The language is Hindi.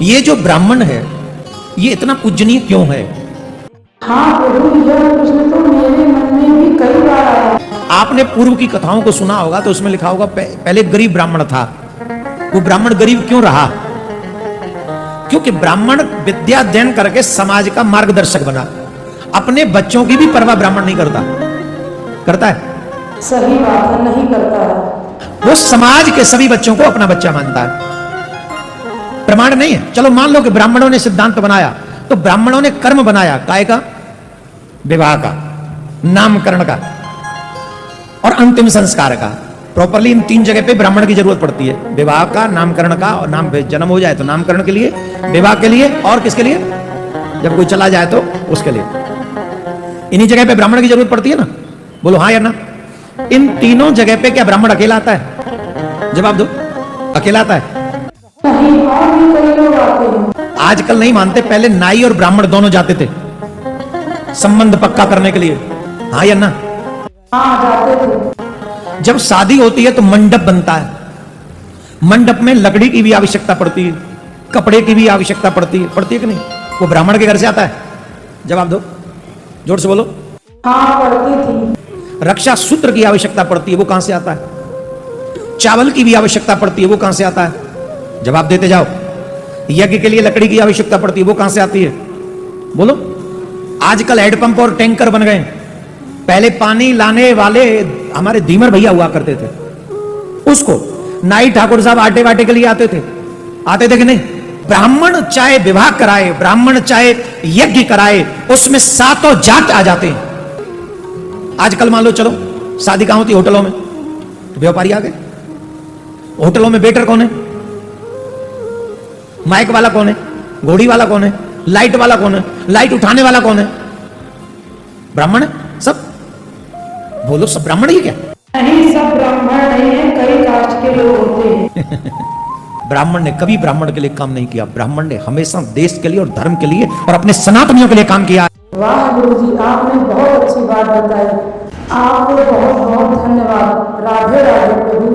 ये जो ब्राह्मण है ये इतना पूजनीय क्यों है? हाँ प्रभु, यह प्रश्न तो मेरे मन में भी कई बार आया। आपने पूर्व की कथाओं को सुना होगा तो उसमें लिखा होगा पहले गरीब ब्राह्मण था। वो ब्राह्मण गरीब क्यों रहा? क्योंकि ब्राह्मण विद्या अध्ययन करके समाज का मार्गदर्शक बना। अपने बच्चों की भी परवाह ब्राह्मण नहीं करता। करता है? सही बात है, नहीं करता है। वो समाज के सभी बच्चों को अपना बच्चा मानता है। प्रमाण नहीं है। चलो मान लो कि ब्राह्मणों ने सिद्धांत बनाया, तो ब्राह्मणों ने कर्म बनाया, काय का? विवाह का, नामकरण का और अंतिम संस्कार का। प्रॉपरली इन 3 जगह पे ब्राह्मण की जरूरत पड़ती है। विवाह का, नामकरण का और नाम जन्म हो जाए तो नामकरण के लिए, विवाह के लिए और किसके लिए? जब कोई चला जाए तो उसके लिए। इन्हीं जगह पे ब्राह्मण की जरूरत पड़ती है ना? बोलो हाँ या ना। इन तीनों जगह पे क्या ब्राह्मण अकेला आता है? जवाब दो। अकेला आता है? नहीं, और भी कई लोग आते हैं। आजकल नहीं मानते, पहले नाई और ब्राह्मण दोनों जाते थे संबंध पक्का करने के लिए। हाँ या ना? हाँ, जाते थे। जब शादी होती है तो मंडप बनता है। मंडप में लकड़ी की भी आवश्यकता पड़ती है, कपड़े की भी आवश्यकता पड़ती है कि नहीं? वो ब्राह्मण के घर से आता है? जवाब दो, जोर से बोलो। हाँ, पड़ती थी। रक्षा सूत्र की आवश्यकता पड़ती है, वो कहां से आता है? चावल की भी आवश्यकता पड़ती है, वो कहां से आता है? जवाब देते जाओ। यज्ञ के लिए लकड़ी की आवश्यकता पड़ती है, वो कहां से आती है? बोलो। आजकल हैंडपंप और टैंकर बन गए। पहले पानी लाने वाले हमारे धीमर भैया हुआ करते थे, उसको नाई ठाकुर साहब आटे वाटे के लिए आते थे कि नहीं? ब्राह्मण चाहे विवाह कराए, ब्राह्मण चाहे यज्ञ कराए, उसमें 7 जात आ जाते हैं। आजकल मान लो, चलो शादी कहां होती? होटलों में। व्यापारी आ गए। होटलों में वेटर कौन है? माइक वाला कौन है? घोड़ी वाला कौन है? लाइट वाला कौन है? लाइट उठाने वाला कौन है? ब्राह्मण है सब। बोलो, सब ब्राह्मण ही क्या? नहीं, सब ब्राह्मण नहीं है, कई कास्ट के लोग होते हैं। ब्राह्मण ने कभी ब्राह्मण के लिए काम नहीं किया। ब्राह्मण ने हमेशा देश के लिए और धर्म के लिए और अपने सनातनियों के लिए काम किया। वाह गुरुजी, आपने बहुत अच्छी बात बताई। आपको बहुत बहुत धन्यवाद। राधे राधे प्रभु।